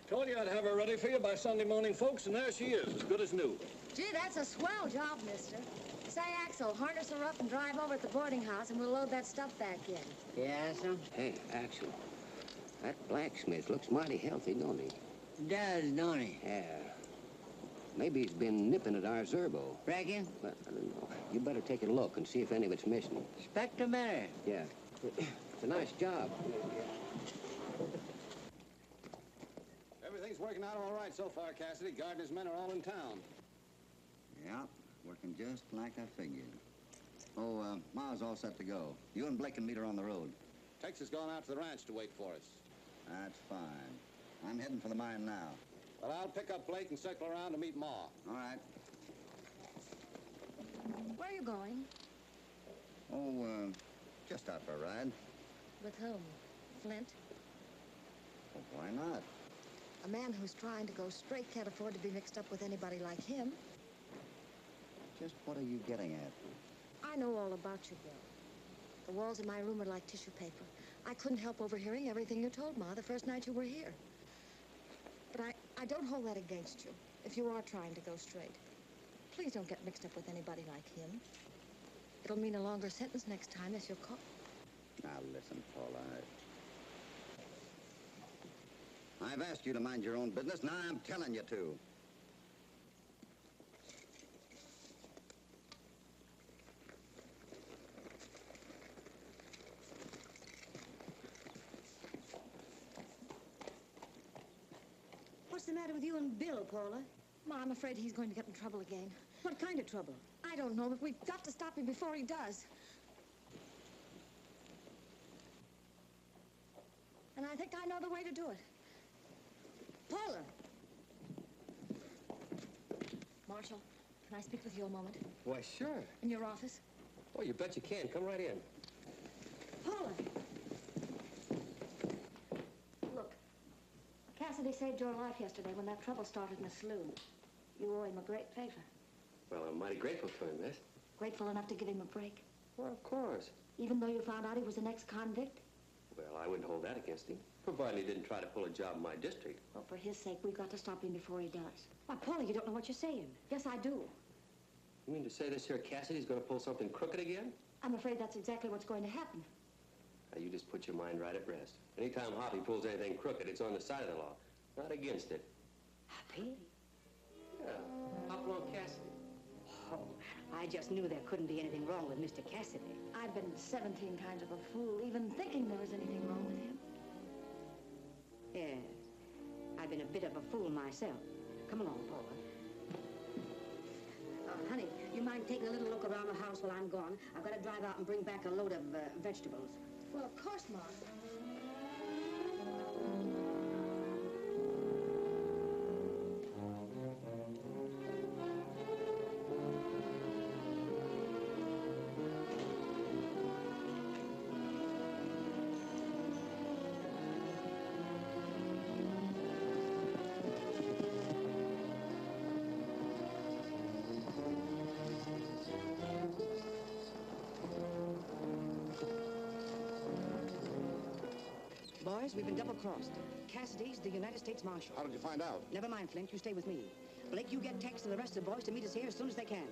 B: Told you I'd have her ready for you by Sunday morning, folks, and there she is, as good as new.
K: Gee, that's a swell job, mister. Say, Axel, harness her up and drive over to the boarding house, and we'll load that stuff back in.
L: Yeah, son? Hey, Axel, that blacksmith looks mighty healthy, don't he?
J: Does, don't he?
L: Yeah. Maybe he's been nipping at our Zerbo.
J: Reckon?
L: But I don't know. You better take a look and see if any of it's missing.
J: Expect a better.
L: Yeah. It's a nice job.
B: Everything's working out all right so far, Cassidy. Gardner's men are all in town.
I: Yeah, working just like I figured. Oh, Ma's all set to go. You and Blake can meet her on the road.
B: Tex has gone out to the ranch to wait for us.
I: That's fine. I'm heading for the mine now.
B: Well, I'll pick up Blake and circle around to meet Ma.
I: All right.
K: Where are you going?
I: Oh, just out for a ride.
K: With whom? Flint?
I: Well, why not?
K: A man who's trying to go straight can't afford to be mixed up with anybody like him.
I: Just what are you getting at?
K: I know all about you, Bill. The walls in my room are like tissue paper. I couldn't help overhearing everything you told Ma the first night you were here. But I don't hold that against you, if you are trying to go straight. Please don't get mixed up with anybody like him. It'll mean a longer sentence next time if you're caught.
I: Now, listen, Paula. I've asked you to mind your own business, now I'm telling you to.
C: What's the matter with you and Bill, Paula?
K: Ma, I'm afraid he's going to get in trouble again.
C: What kind of trouble?
K: I don't know, but we've got to stop him before he does. And I think I know the way to do it.
C: Paula!
K: Marshal, can I speak with you a moment?
E: Why, sure.
K: In your office?
E: Oh, you bet you can. Come right in.
C: Paula!
K: Look, Cassidy saved your life yesterday when that trouble started in the slough. You owe him a great favor.
E: Well, I'm mighty grateful to him, miss.
K: Grateful enough to give him a break?
E: Well, of course.
K: Even though you found out he was an ex-convict?
E: Well, I wouldn't hold that against him, provided he didn't try to pull a job in my district.
K: Well, for his sake, we've got to stop him before he does.
C: Why, Paula, you don't know what you're saying.
K: Yes, I do.
E: You mean to say this here Cassidy's going to pull something crooked again?
K: I'm afraid that's exactly what's going to happen.
E: Now, you just put your mind right at rest. Anytime Hoppy pulls anything crooked, it's on the side of the law, not against it.
C: Happy?
E: Yeah, Hopalong Cassidy.
C: Oh, I just knew there couldn't be anything wrong with Mr. Cassidy.
K: I've been 17 kinds of a fool, even thinking there was anything wrong with him.
C: Yes, I've been a bit of a fool myself. Come along, Paula. Honey, you mind taking a little look around the house while I'm gone? I've got to drive out and bring back a load of vegetables.
K: Well, of course, Ma.
C: Boys, we've been double-crossed. Cassidy's the United States Marshal.
M: How did you find out?
C: Never mind, Flint. You stay with me. Blake, you get Tex and the rest of the boys to meet us here as soon as they can.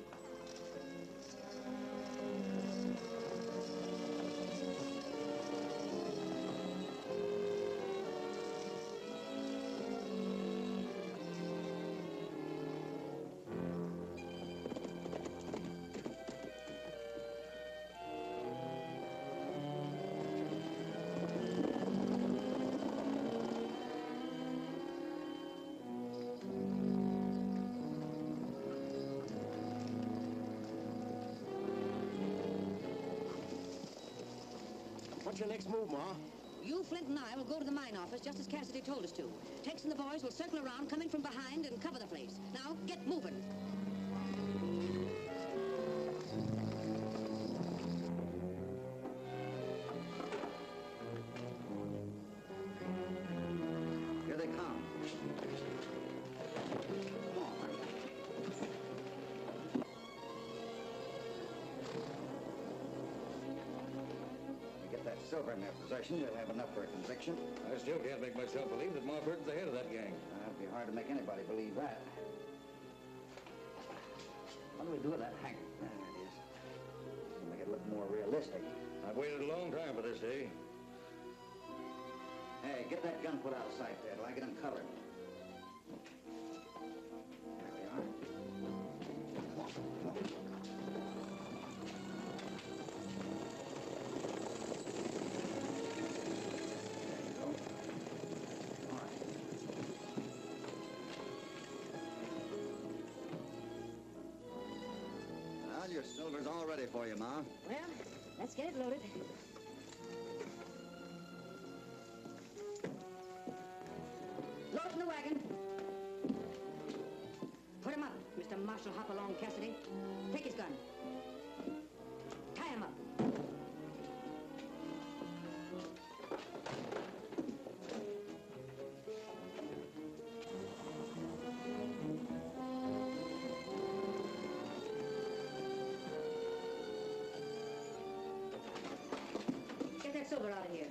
B: What's your next move, Ma?
C: You, Flint, and I will go to the mine office just as Cassidy told us to. Tex and the boys will circle around, come in from behind, and cover the place. Now, get moving.
I: Here they come. Come on. Get that silver in their possession, they'll have enough for a conviction.
B: I still can't make myself believe that Mulford's the head of that gang.
I: It'd be hard to make anybody believe that. What do we do with that hank? There it is. Make it look more realistic.
B: I've waited a long time for this day.
I: Hey, get that gun put out of sight there till I get him covered. Well, your silver's all ready for you, Ma.
C: Well, let's get it loaded. Load it in the wagon. Put him up, Mr. Marshal Hopalong Cassidy. Take his gun. Tie him up. Get that silver out of here.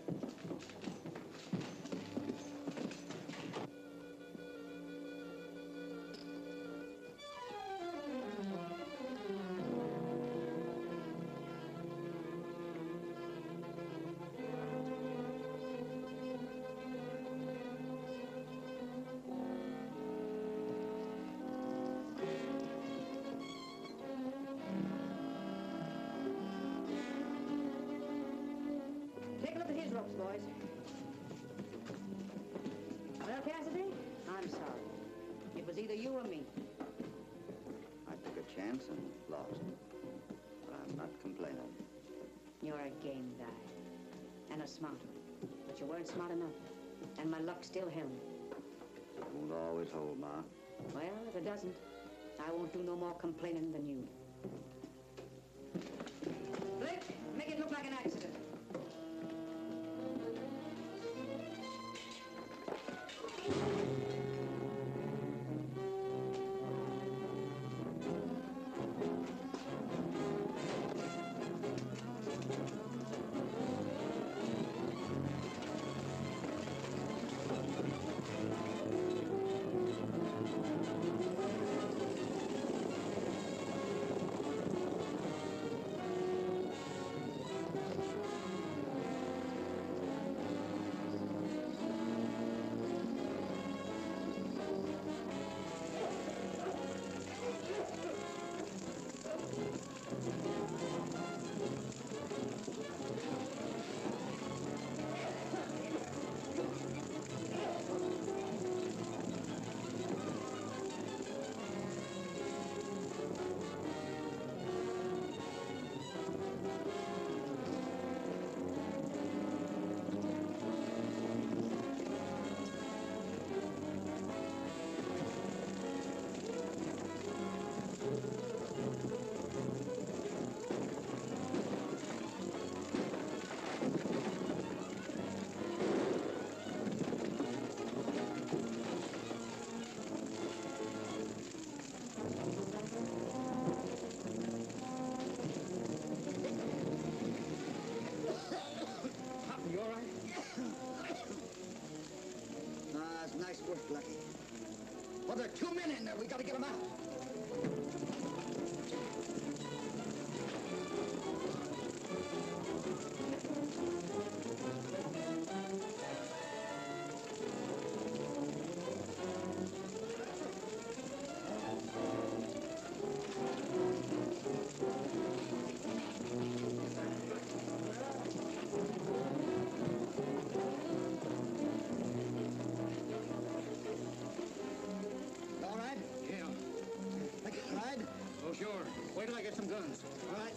C: Take a look at his ropes, boys. Well, Cassidy, I'm sorry. It was either you or me.
I: I took a chance and lost. But I'm not complaining.
C: You're a game guy. And a smart one. But you weren't smart enough. And my luck still held.
I: It won't always hold, Ma.
C: Well, if it doesn't, I won't do no more complaining than you. Blake, make it look like an accident.
I: You all right? It's nice work, Lucky. Well, there are 2 men in there. We got to get them out. All right?
B: Yeah.
I: Take a ride?
B: Oh, sure. Wait till I get some guns.
I: All right.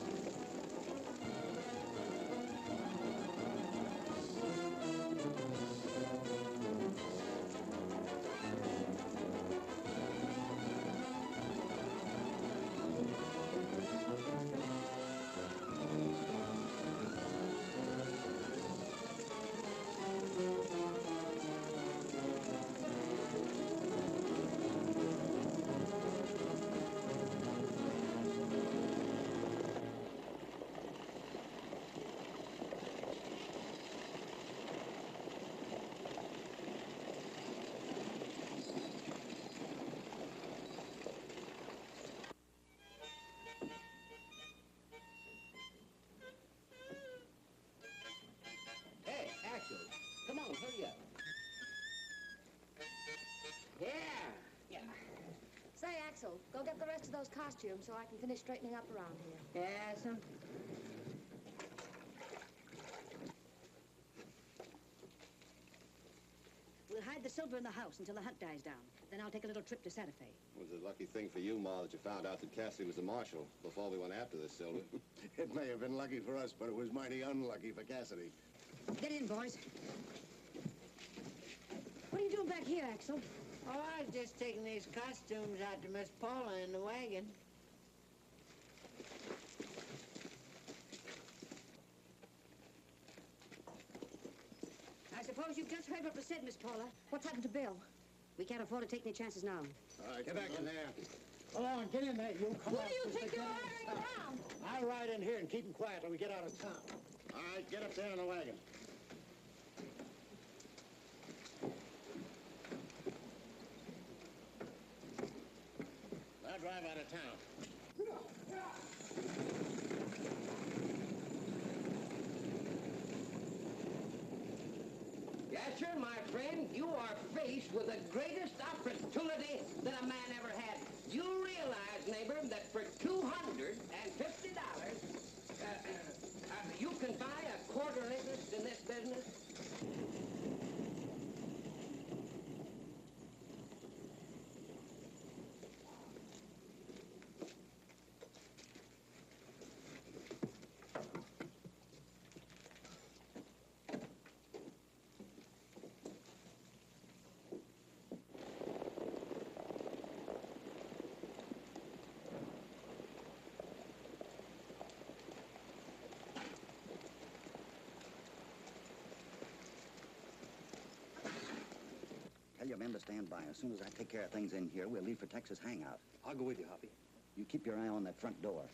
K: of those costumes so I can finish straightening up around here.
C: Yes, sir. We'll hide the silver in the house until the hunt dies down. Then I'll take a little trip to Santa Fe.
H: It was a lucky thing for you, Ma, that you found out that Cassidy was the marshal before we went after the silver.
M: It may have been lucky for us, but it was mighty unlucky for Cassidy.
C: Get in, boys. What are you doing back here, Axel?
J: Oh, I was just taking these costumes out to Miss Paula in the wagon.
C: I suppose you've just heard what was said, Miss Paula.
K: What's happened to Bill?
C: We can't afford to take any chances now.
G: All right, get back in there. Hold on, get in there. You come
K: Who
G: out.
K: do you think you're ordering around?
G: I'll ride in here and keep him quiet till we get out of town. All right, get up there in the wagon. I'll drive out of town.
L: Yes, sir, my friend, you are faced with the greatest opportunity that a man ever had. You realize, neighbor, that for $250, you can buy a quarter interest in this business?
I: Tell your men to stand by. As soon as I take care of things in here, we'll leave for Texas hangout.
E: I'll go with you, Hoppy.
I: You keep your eye on that front door.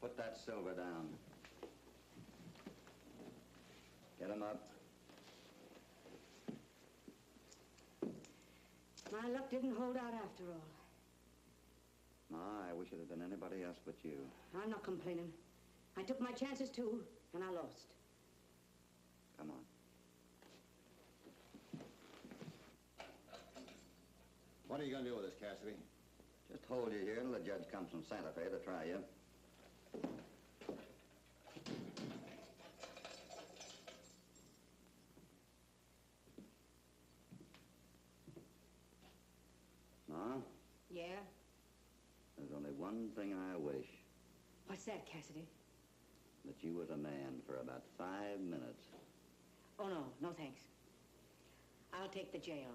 I: Put that silver down. Get him up.
C: My luck didn't hold out after all.
I: Ma, I wish it had been anybody else but you.
C: I'm not complaining. I took my chances, too, and I lost.
I: Come on.
H: What are you going to do with us, Cassidy?
I: Just hold you here till the judge comes from Santa Fe to try you. Ma,
C: Yeah?
I: there's only one thing I wish.
C: What's that, Cassidy?
I: That you was a man for about 5 minutes.
C: Oh, no. No, thanks. I'll take the jail.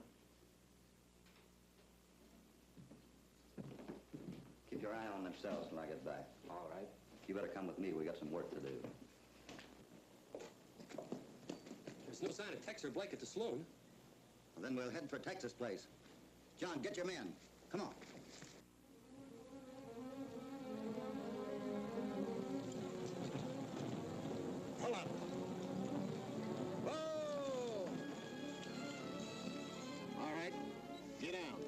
I: Keep your eye on them cells till I get back.
L: All right.
I: You better come with me. We got some work to do.
E: There's no sign of Tex or Blake at the saloon.
I: Well, then we'll head for Texas Place. John, get your men. Come on.
G: Hold up. Whoa! All right, get down.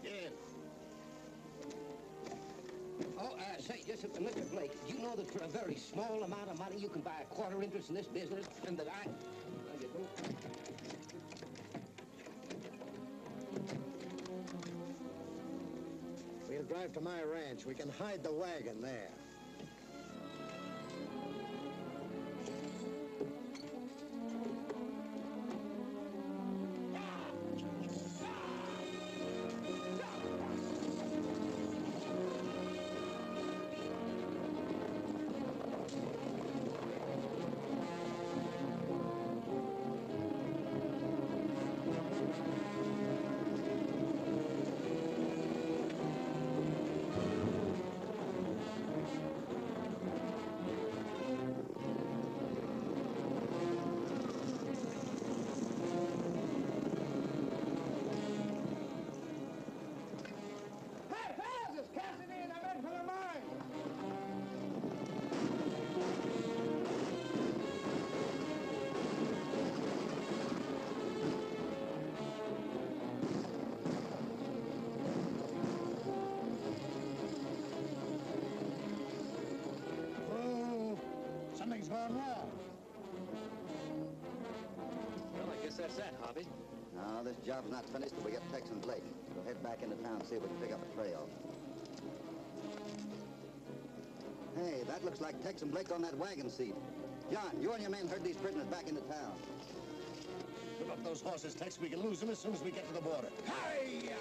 G: Get in.
L: Oh, say, just Mr. Blake, do you know that for a very small amount of money you can buy a quarter interest in this business, and that I...
G: We'll drive to my ranch. We can hide the wagon there.
N: Something's gone wrong.
E: Well, I guess that's that, Hoppy.
I: No, this job's not finished till we get Tex and Blake. We'll head back into town and see if we can pick up a trail. Hey, that looks like Tex and Blake on that wagon seat. John, you and your men herd these prisoners back into town.
M: Whip up those horses, Tex. We can lose them as soon as we get to the border.
N: Hi-ya!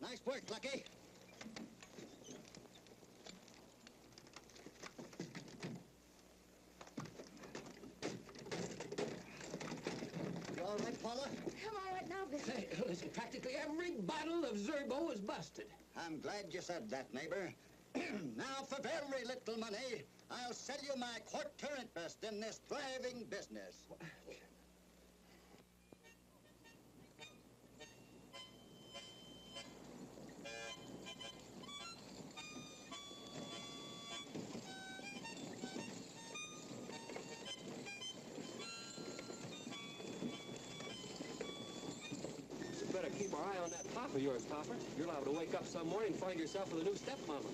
I: Nice work, Lucky. You all right, Paula?
F: I'm all right now, Bill.
L: Hey, listen, practically every bottle of Zerbo is busted.
I: I'm glad you said that, neighbor. Now, for very little money, I'll sell you my quarter interest in this thriving business.
E: Better keep our eye on that pop of yours, Topper. You're liable to wake up some morning and find yourself with a new stepmama.